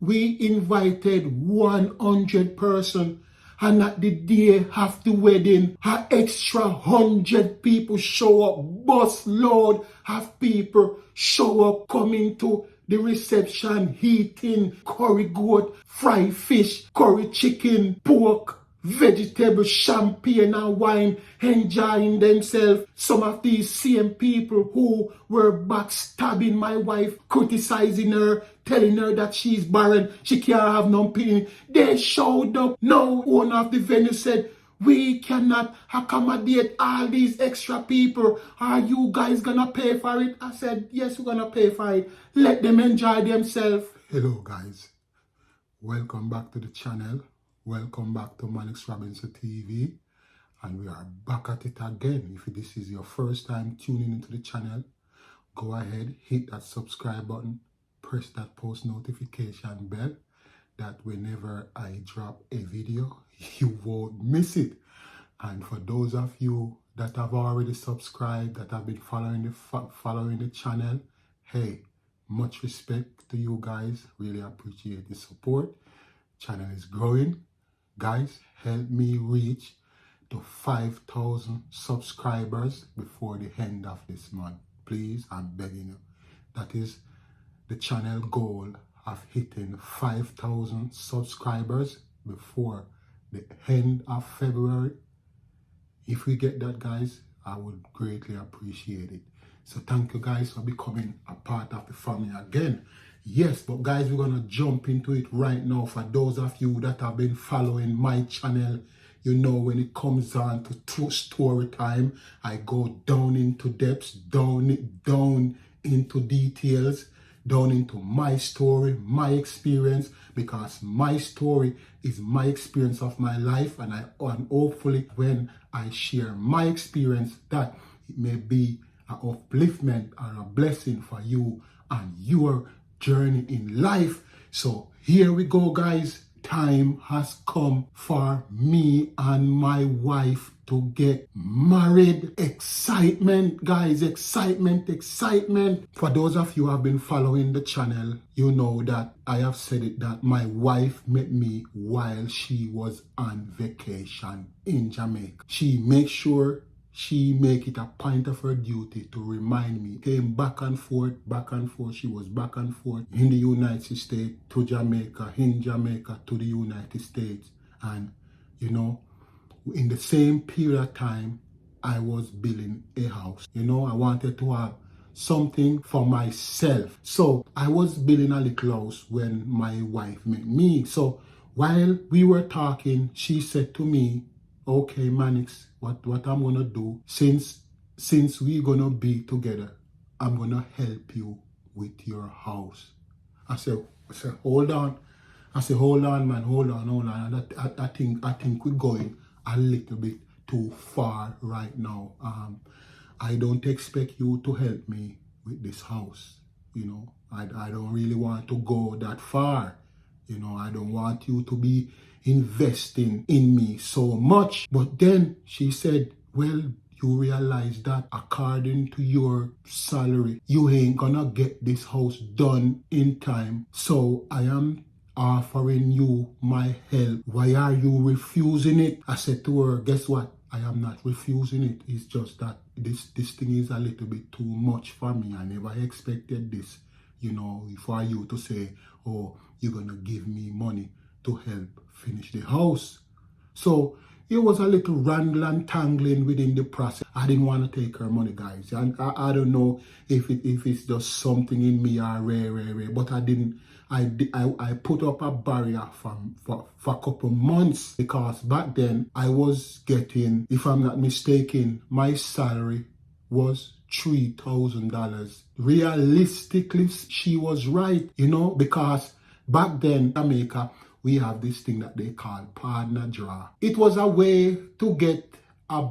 We invited 100 person, and at the day of the wedding, an extra 100 people show up. Bus load of people show up coming to the reception, eating curry goat, fried fish, curry chicken, pork, vegetable, champagne and wine, enjoying themselves. Some of these same people who were backstabbing my wife, criticizing her, telling her that she's barren, she can't have no pain, they showed up. Now owner of the venue said, we cannot accommodate all these extra people. Are you guys gonna pay for it? I said, yes, we're gonna pay for it. Let them enjoy themselves. Hello guys, welcome back to the channel. Welcome back to Manix Robinson TV, and we are back at it again. If this is your first time tuning into the channel, go ahead, hit that subscribe button, press that post notification bell, that whenever I drop a video, you won't miss it. And for those of you that have already subscribed, that have been following the channel, hey, much respect to you guys. Really appreciate the support. Channel is growing. Guys, help me reach to 5,000 subscribers before the end of this month. Please, I'm begging you. That is the channel goal of hitting 5,000 subscribers before the end of February. If we get that, guys, I would greatly appreciate it. So thank you guys for becoming a part of the family again. Yes, but guys, we're gonna jump into it right now. For those of you that have been following my channel, you know when it comes on to true story time, I go down into depths, down into details, down into my story, my experience, because my story is my experience of my life, and hopefully when I share my experience, that it may be an upliftment or a blessing for you and your journey in life. So here we go, guys. Time has come for me and my wife to get married. Excitement, guys, excitement. For those of you who have been following the channel, you know that I have said it, that my wife met me while she was on vacation in Jamaica. She makes sure she make it a point of her duty to remind me. Came back and forth. She was back and forth in the United States to Jamaica, in Jamaica to the United States. And, you know, in the same period of time, I was building a house. You know, I wanted to have something for myself. So I was building a little house when my wife met me. So while we were talking, she said to me, okay, Manix, what I'm gonna do, since we're gonna be together, I'm gonna help you with your house. I said, hold on. I said, hold on, man, hold on. I think we're going a little bit too far right now. I don't expect you to help me with this house. You know, I don't really want to go that far. You know, I don't want you to be investing in me so much. But then she said, well, you realize that according to your salary, you ain't gonna get this house done in time. So I am offering you my help. Why are you refusing it? I said to her, guess what? I am not refusing it. It's just that this thing is a little bit too much for me. I never expected this, you know, for you to say, oh, you're gonna give me money to help finish the house. So it was a little wrangle and tangling within the process. I didn't want to take her money, guys. And I don't know if it's just something in me or rare, but I didn't. I put up a barrier for a couple months, because back then I was getting, if I'm not mistaken, my salary was $3,000. Realistically, she was right, you know, because back then, Jamaica, we have this thing that they call partner draw. It was a way to get a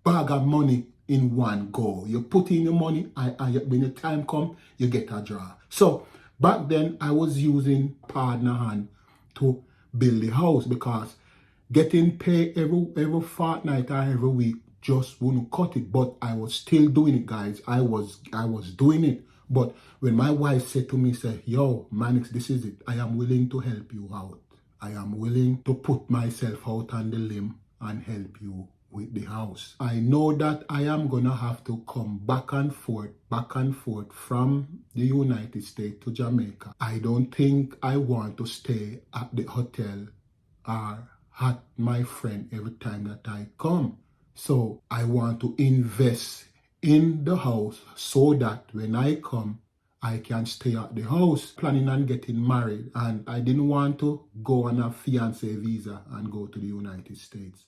bag of money in one go. You put in your money, and when the time comes, you get a draw. So back then, I was using partner hand to build the house, because getting paid every fortnight or every week just wouldn't cut it. But I was still doing it, guys. I was doing it But when my wife said to me, say, yo, Mannix, this is it. I am willing to help you out. I am willing to put myself out on the limb and help you with the house. I know that I am going to have to come back and forth from the United States to Jamaica. I don't think I want to stay at the hotel or at my friend every time that I come. So I want to invest in the house so that when I come, I can stay at the house. Planning on getting married, and I didn't want to go on a fiancé visa and go to the United States.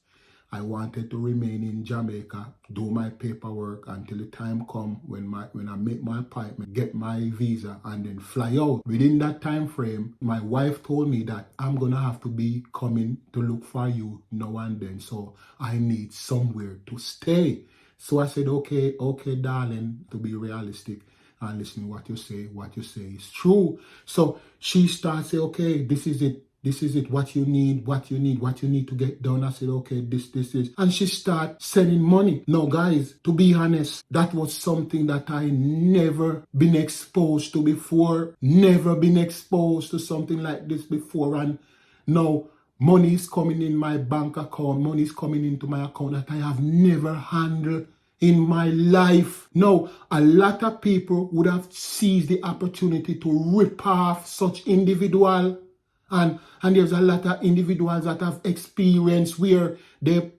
I wanted to remain in Jamaica, do my paperwork until the time come when I make my appointment, get my visa, and then fly out. Within that time frame, my wife told me that I'm gonna have to be coming to look for you now and then, so I need somewhere to stay. So I said, okay, darling, to be realistic and listen to what you say is true. So she starts saying, okay, this is it, what you need to get done. I said, okay, this is. And she started sending money. Now, guys, to be honest, that was something that I never been exposed to before. Never been exposed to something like this before. And now, money is coming in my bank account. Money is coming into my account that I have never handled in my life. No, a lot of people would have seized the opportunity to rip off such individual. And there's a lot of individuals that have experienced where they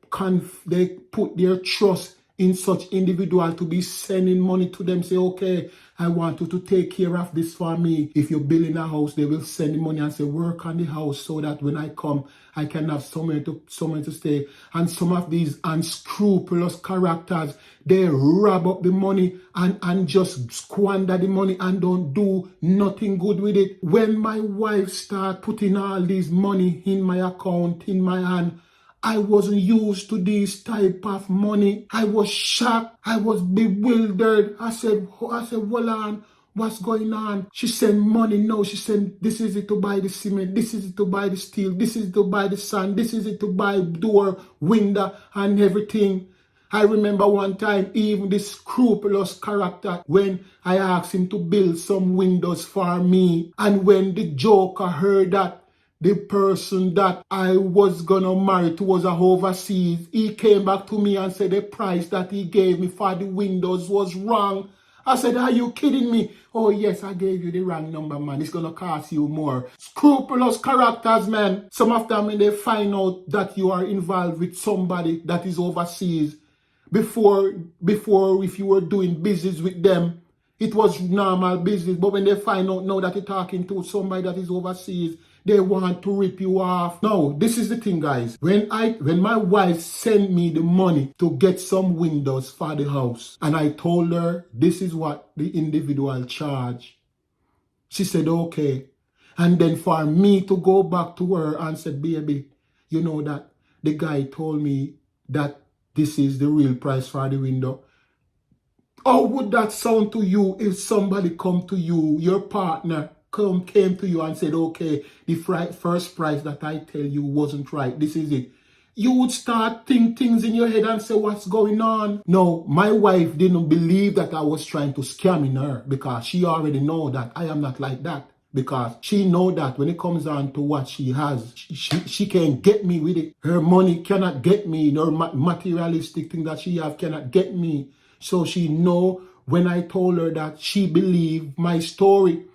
put their trust in such individual to be sending money to them, say, okay, I want you to take care of this for me. If you're building a house, they will send the money and say, work on the house so that when I come, I can have somewhere to stay. And some of these unscrupulous characters, they rob up the money and just squander the money and don't do nothing good with it. When my wife started putting all this money in my account, in my hand, I wasn't used to this type of money. I was shocked. I was bewildered. I said, hold on, what's going on? She sent money. No, she said, this is it to buy the cement. This is it to buy the steel. This is it to buy the sand. This is it to buy door, window, and everything. I remember one time, even this scrupulous character, when I asked him to build some windows for me, and when the joker heard that the person that I was gonna marry to was overseas, he came back to me and said the price that he gave me for the windows was wrong. I said, are you kidding me? Oh yes, I gave you the wrong number, man. It's gonna cost you more. Scrupulous characters, man. Some of them, when they find out that you are involved with somebody that is overseas, before if you were doing business with them, it was normal business. But when they find out now that you're talking to somebody that is overseas, they want to rip you off. Now, this is the thing, guys. When my wife sent me the money to get some windows for the house, and I told her this is what the individual charge, she said, okay. And then for me to go back to her and say, baby, you know that the guy told me that this is the real price for the window. How would that sound to you if somebody come to you, your partner, came to you and said, okay, the first price that I tell you wasn't right, this is it? You would start think things in your head and say, what's going on? No, my wife didn't believe that I was trying to scam her, because she already know that I am not like that. Because she know that when it comes on to what she has, she can't get me with it. Her money cannot get me. Her materialistic thing that she have cannot get me. So she know when I told her that, she believed my story.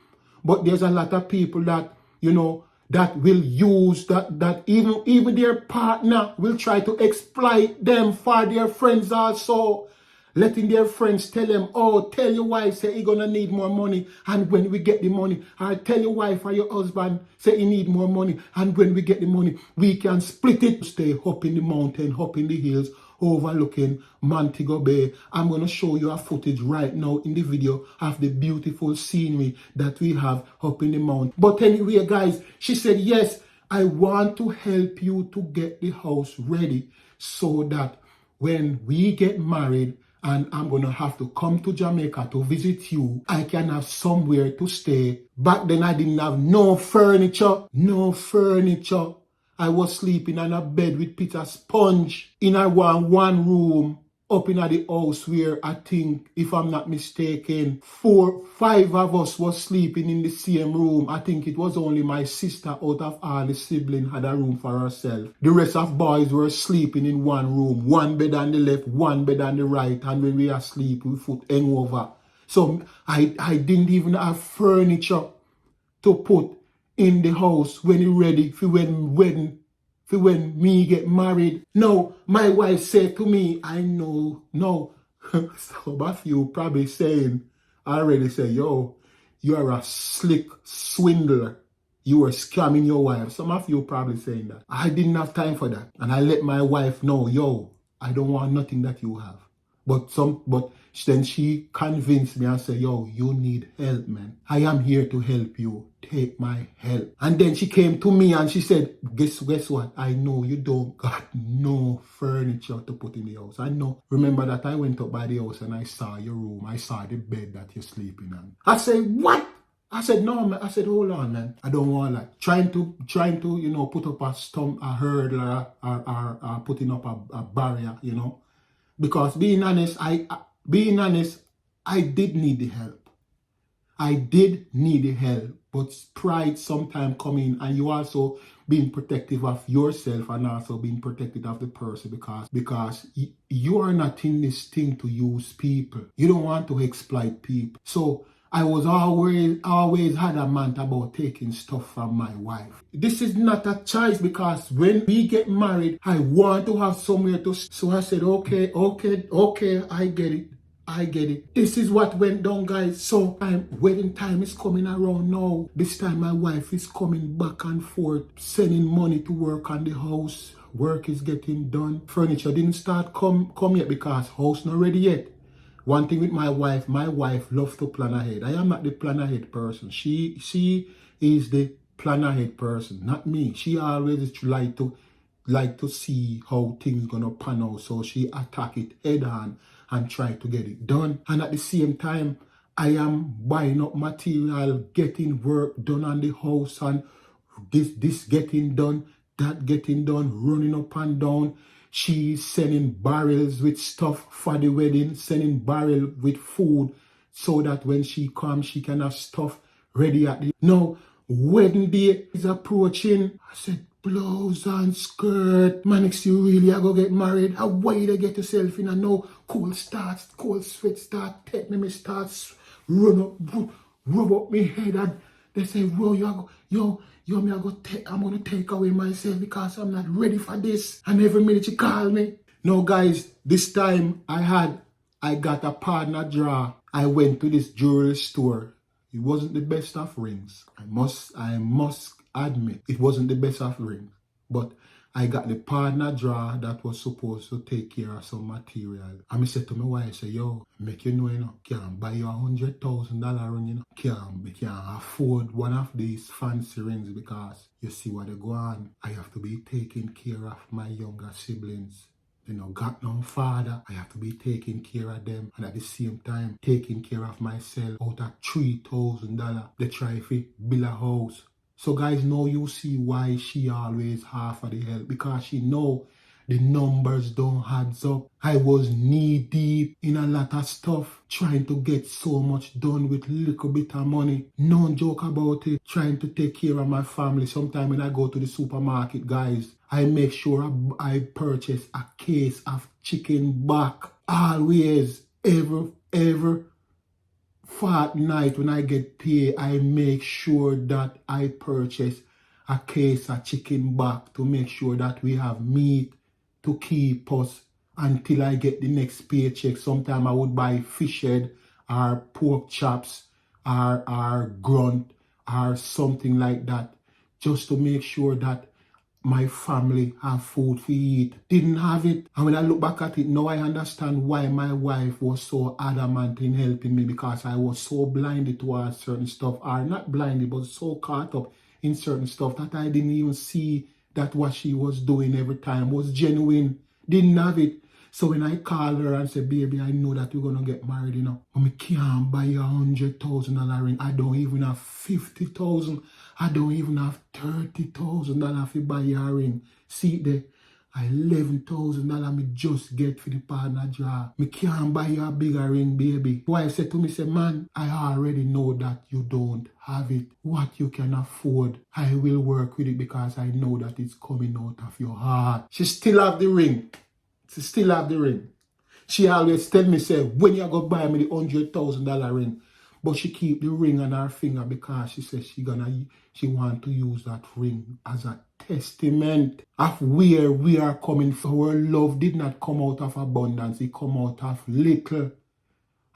But there's a lot of people that, you know, that will use that even their partner will try to exploit them for their friends also. Letting their friends tell them, oh, tell your wife, say you're gonna need more money. And when we get the money, or tell your wife or your husband, say you need more money. And when we get the money, we can split it. Stay up in the mountain, up in the hills, overlooking Montego Bay. I'm going to show you a footage right now in the video of the beautiful scenery that we have up in the mountain. But anyway, guys, she said, yes, I want to help you to get the house ready so that when we get married and I'm going to have to come to Jamaica to visit you, I can have somewhere to stay. Back then, I didn't have no furniture. No furniture. I was sleeping on a bed with Peter sponge in a one room up in the house where I think, if I'm not mistaken, 5 of us was sleeping in the same room. I think it was only my sister out of all the siblings had a room for herself. The rest of boys were sleeping in one room, one bed on the left, one bed on the right, and when we are asleep, we foot hang over. So I didn't even have furniture to put in the house when it ready for when me get married. Now, my wife said to me, I know, no. Some of you probably saying, I already say, yo, you are a slick swindler. You are scamming your wife. Some of you probably saying that. I didn't have time for that. And I let my wife know, yo, I don't want nothing that you have. But then she convinced me and said, yo, you need help, man. I am here to help you. Take my help. And then she came to me and she said, guess what? I know you don't got no furniture to put in the house. I know. Remember that I went up by the house and I saw your room. I saw the bed that you're sleeping on. I said, what? I said, no, man. I said, hold on, man. I don't want that. Trying to, put up a hurdle or putting up a barrier, Because being honest, I did need the help. I did need the help, but pride sometimes come in, and you also being protective of yourself and also being protective of the person because you are not in this thing to use people. You don't want to exploit people. So I was always adamant about taking stuff from my wife. This is not a choice because when we get married, I want to have somewhere to. So I said, okay, I get it. This is what went down, guys. So wedding time is coming around now. This time my wife is coming back and forth, sending money to work on the house. Work is getting done. Furniture didn't start come yet because house not ready yet. One thing with my wife loves to plan ahead. I am not the plan ahead person. She is the plan ahead person, not me. She always like to see how things gonna pan out. So she attack it head on and try to get it done. And at the same time, I am buying up material, getting work done on the house, and this getting done, that getting done, running up and down. She's sending barrels with stuff for the wedding, sending barrel with food so that when she comes, she can have stuff ready at the... Now, wedding day is approaching. I said, blouse and skirt. Man, if you really are going to get married, how why they get yourself in? And now cold sweat start, me starts rub up my head, and they say, bro, I'm gonna take away myself because I'm not ready for this. And every minute you call me. No, guys, this time I got a partner draw. I went to this jewelry store. It wasn't the best of rings. I must admit, it wasn't the best of rings. But I got the partner draw that was supposed to take care of some material. And I said to my wife, yo, make you know, can't buy you $100,000 ring, can't afford one of these fancy rings because you see what they go on. I have to be taking care of my younger siblings. Got no father. I have to be taking care of them. And at the same time, taking care of myself out of $3,000. They try to build a house. So guys, now you see why she always half of the help, because she know the numbers don't add up. I was knee deep in a lot of stuff, trying to get so much done with little bit of money. No joke about it. Trying to take care of my family. Sometimes when I go to the supermarket, guys, I make sure I purchase a case of chicken back. Always, every fortnight when I get paid, I make sure that I purchase a case of chicken back to make sure that we have meat to keep us until I get the next paycheck. Sometimes I would buy fish head or pork chops or grunt or something like that, just to make sure that my family have food to eat. Didn't have it. And when I look back at it, now I understand why my wife was so adamant in helping me, because I was so blinded towards certain stuff, or not blinded, but so caught up in certain stuff that I didn't even see that what she was doing every time was genuine. Didn't have it. So when I call her and say, baby, I know that we're going to get married, but I can't buy you $100,000 ring. I don't even have $50,000. I don't even have $30,000 to buy you a ring. See there. $11,000 me just get for the partner jar. Me can't buy you a bigger ring, baby. Wife said to me, say, man, I already know that you don't have it. What you can afford, I will work with it because I know that it's coming out of your heart. She still have the ring. She still have the ring. She always tell me, say, when you go buy me the $100,000 ring. But she keep the ring on her finger because she says she want to use that ring as a testament of where we are coming from. Our love did not come out of abundance, it come out of little.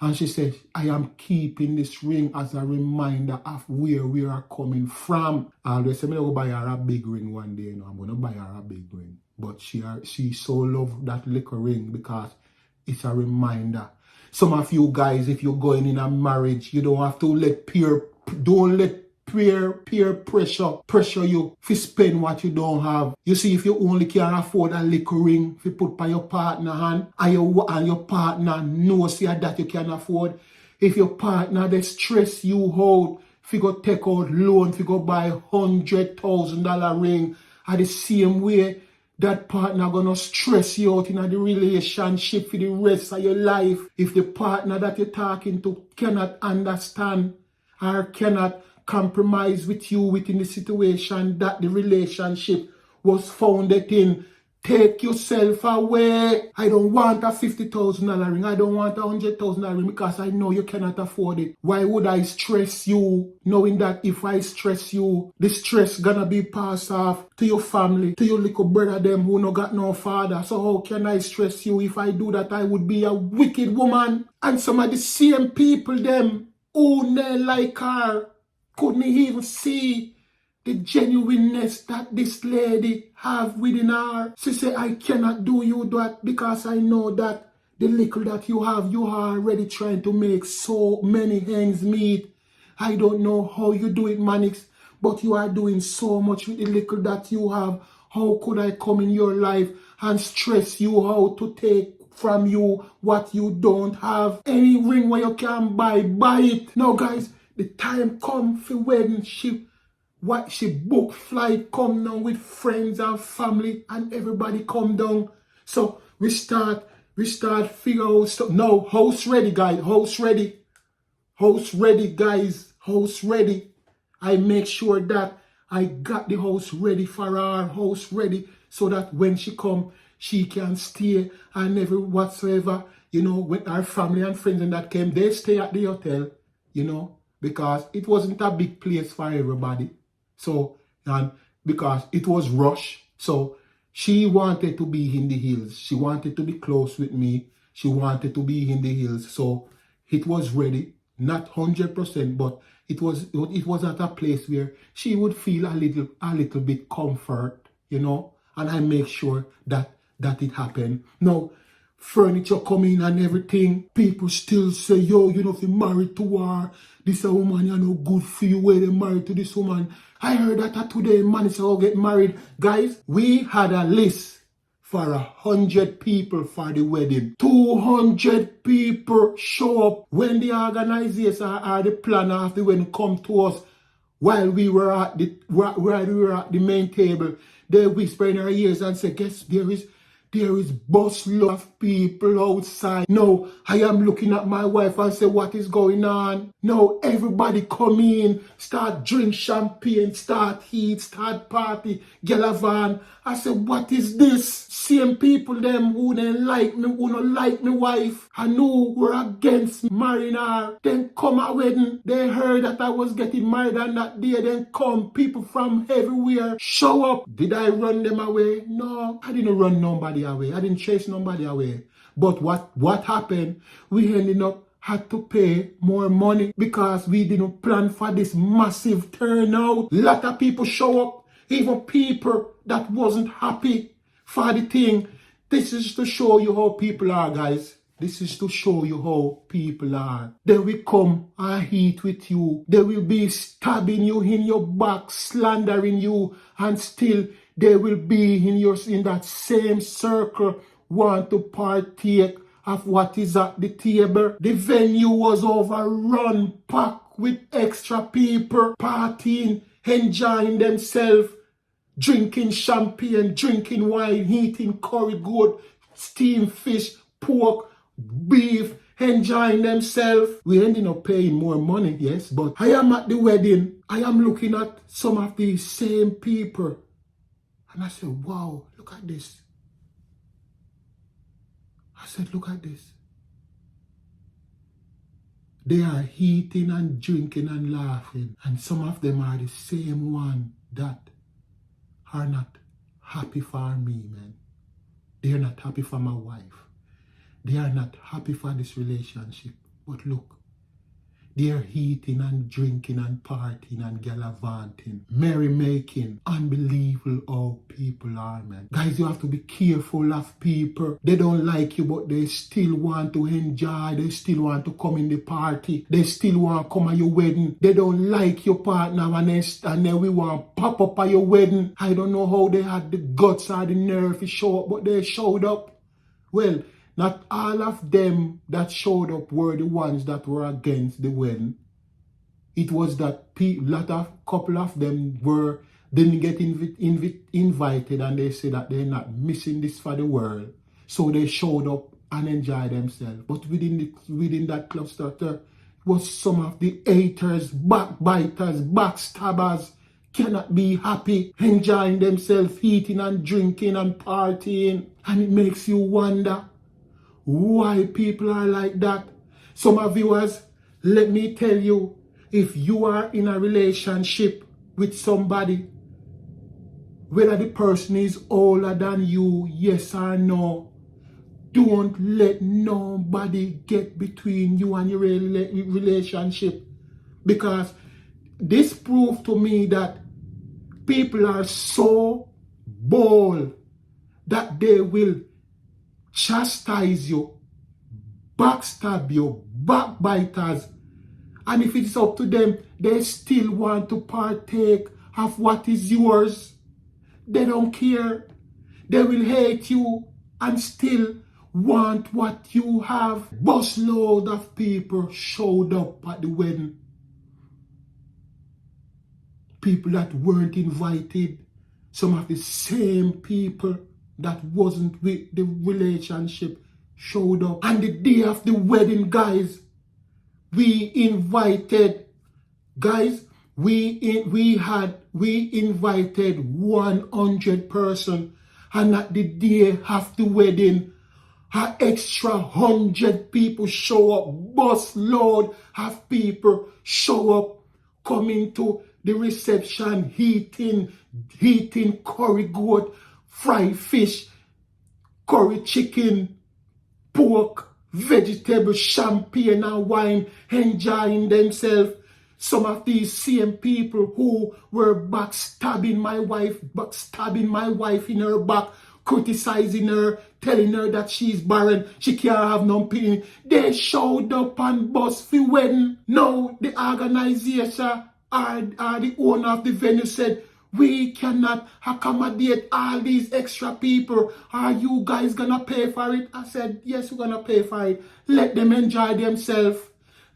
And she said, I am keeping this ring as a reminder of where we are coming from. I always say, I'm going to buy her a big ring one day. You know, I'm going to buy her a big ring. But she so love that little ring because it's a reminder. Some of you guys, if you're going in a marriage, you don't have to let peer pressure you to spend what you don't have. You see, if you only can afford a little ring to put by your partner hand, and your partner knows that you can afford, if your partner they stress you out, if you go take out loan, if you go buy $100,000 ring, at the same way, that partner gonna stress you out in the relationship for the rest of your life. If the partner that you're talking to cannot understand or cannot compromise with you within the situation that the relationship was founded in, take yourself away. I don't want a $50,000 ring. I don't want a $100,000 ring because I know you cannot afford it. Why would I stress you knowing that if I stress you, the stress gonna be passed off to your family, to your little brother them who no got no father. So how can I stress you? If I do that, I would be a wicked woman. And some of the same people them who they like her couldn't even see the genuineness that this lady have within her. She say, I cannot do you that because I know that the little that you have, you are already trying to make so many ends meet. I don't know how you do it, Manix, but you are doing so much with the little that you have. How could I come in your life and stress you out to take from you what you don't have? Any ring where you can buy it. Now, guys, the time come for wedding. She booked flight, come down with friends and family, and everybody come down. So we start figure out stuff. No, house ready, guys. House ready, guys. House ready. I make sure that I got the house ready for her. House ready so that when she come, she can stay and every whatsoever. You know, with our family and friends and that came, they stay at the hotel. You know, because it wasn't a big place for everybody. So, and because it was rush, so she wanted to be in the hills. She wanted to be close with me. She wanted to be in the hills. So it was ready, not 100%, but it was at a place where she would feel a little bit comfort, you know. And I make sure that it happened. Now, furniture coming and everything, people still say, yo, you know, if you're married to her, this a woman, you know, good for you where they married to this woman. I heard that today, man, is all get married. Guys, we had a list for 100 people for the wedding. 200 people show up when the organizers or the planner of the wedding come to us while we were at the main table. They whisper in our ears and say, guess there is busload of people outside. No, I am looking at my wife and say, what is going on? No, everybody come in, start drink champagne, start eat, start party, get a van. I said, what is this? Same people them who don't like me, who don't like me wife, and who were against marrying her. Then come at wedding, they heard that I was getting married on that day, then come people from everywhere, show up. Did I run them away? No, I didn't run nobody away. I didn't chase nobody away. But what happened? We ended up had to pay more money because we didn't plan for this massive turnout. A lot of people show up, even people that wasn't happy for the thing. This is to show you how people are, guys. This is to show you how people are. They will come and eat with you. They will be stabbing you in your back, slandering you, and still they will be in that same circle, want to partake of what is at the table. The venue was overrun, packed with extra people, partying, enjoying themselves. drinking champagne, drinking wine, eating curry goat, steamed fish, pork, beef, enjoying themselves. We ending up paying more money, yes, but I am at the wedding. I am looking at some of these same people. And I said, wow, look at this. I said, look at this. They are eating and drinking and laughing. And some of them are the same one that are not happy for me, man. They are not happy for my wife. They are not happy for this relationship. But look, they are eating and drinking and partying and gallivanting, merrymaking. Unbelievable how people are, man. Guys, you have to be careful of people. They don't like you, but they still want to enjoy. They still want to come in the party. They still want to come at your wedding. They don't like your partner and then we want to pop up at your wedding. I don't know how they had the guts or the nerve to show up, but they showed up. Well, not all of them that showed up were the ones that were against the wedding. It was that couple of them didn't get invited, and they say that they're not missing this for the world. So they showed up and enjoyed themselves. But within that cluster there was some of the haters, backbiters, backstabbers, cannot be happy, enjoying themselves, eating and drinking and partying. And it makes you wonder why people are like that. Some of viewers, let me tell you, if you are in a relationship with somebody, whether the person is older than you, yes or no, don't let nobody get between you and your relationship. Because this proved to me that people are so bold that they will chastise you, backstab you, backbiters, and if it's up to them, they still want to partake of what is yours. They don't care. They will hate you and still want what you have. Busload of people showed up at the wedding. People that weren't invited. Some of the same people that wasn't with the relationship showed up. And the day of the wedding, guys, we invited 100 person, and at the day of the wedding, an extra 100 people show up. Bus load of people show up, coming to the reception, eating curry goat, fried fish, curry chicken, pork, vegetable, champagne and wine, enjoying themselves. Some of these same people who were backstabbing my wife in her back, criticizing her, telling her that she's barren, she can't have no pain. They showed up and bust for wedding. Now the organization or the owner of the venue said, we cannot accommodate all these extra people. Are you guys gonna pay for it? I said, yes, we're gonna pay for it. Let them enjoy themselves.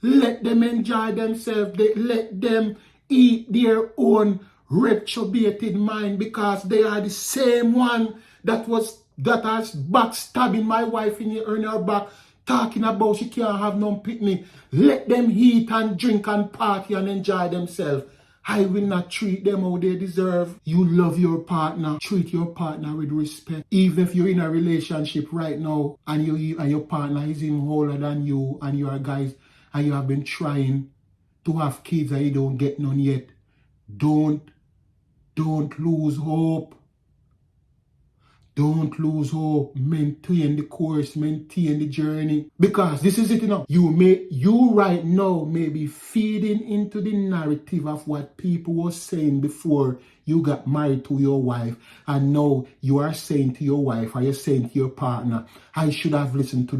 Let them enjoy themselves. Let them eat their own reprobated mind, because they are the same one that has backstabbing my wife in her back, talking about she can't have no picnic. Let them eat and drink and party and enjoy themselves. I will not treat them how they deserve. You love your partner. Treat your partner with respect. Even if you're in a relationship right now and your partner is even older than you, and you are guys and you have been trying to have kids and you don't get none yet, don't lose hope. Don't lose hope. Maintain the course, maintain the journey. Because this is it, you right now may be feeding into the narrative of what people were saying before you got married to your wife. And now you are saying to your wife, or you're saying to your partner, I should have listened to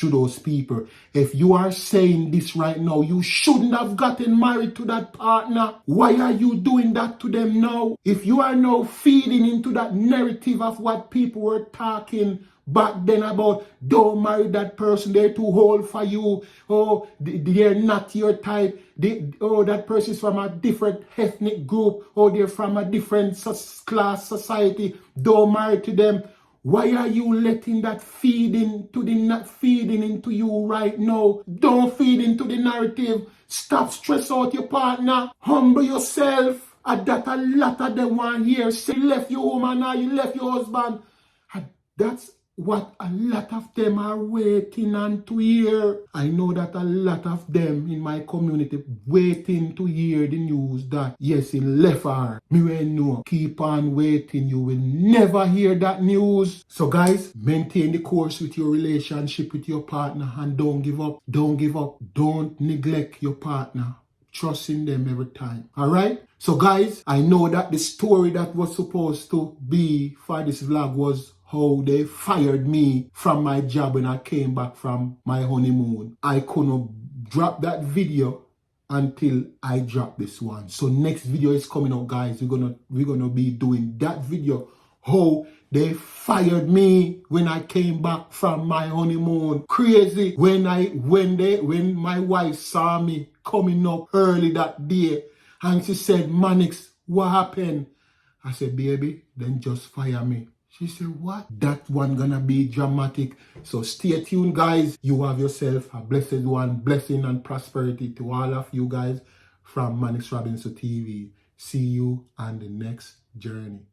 those people. If you are saying this right now, you shouldn't have gotten married to that partner. Why are you doing that to them now? If you are now feeding into that narrative of what people were talking back then about don't marry that person, they're too old for you, oh, they're not your type, oh, that person is from a different ethnic group, or they're from a different class society, don't marry to them. Why are you letting that feed into not feeding into you right now? Don't feed into the narrative. Stop stress out your partner. Humble yourself. And that a lot of them want here. Say you left your woman or you left your husband. And that's what a lot of them are waiting on to hear. I know that a lot of them in my community waiting to hear the news that yes, he left her. Me will know. Keep on waiting. You will never hear that news. So guys, maintain the course with your relationship with your partner and don't give up. Don't give up. Don't neglect your partner. Trust in them every time. Alright? So guys, I know that the story that was supposed to be for this vlog was how they fired me from my job when I came back from my honeymoon. I couldn't drop that video until I drop this one. So next video is coming out, guys. We're gonna be doing that video, how they fired me when I came back from my honeymoon. Crazy. When my wife saw me coming up early that day and she said, Manix, what happened? I said, baby, then just fire me. She said, what? That one gonna be dramatic. So stay tuned, guys. You have yourself a blessed one. Blessing and prosperity to all of you guys from Manix Robinson TV. See you on the next journey.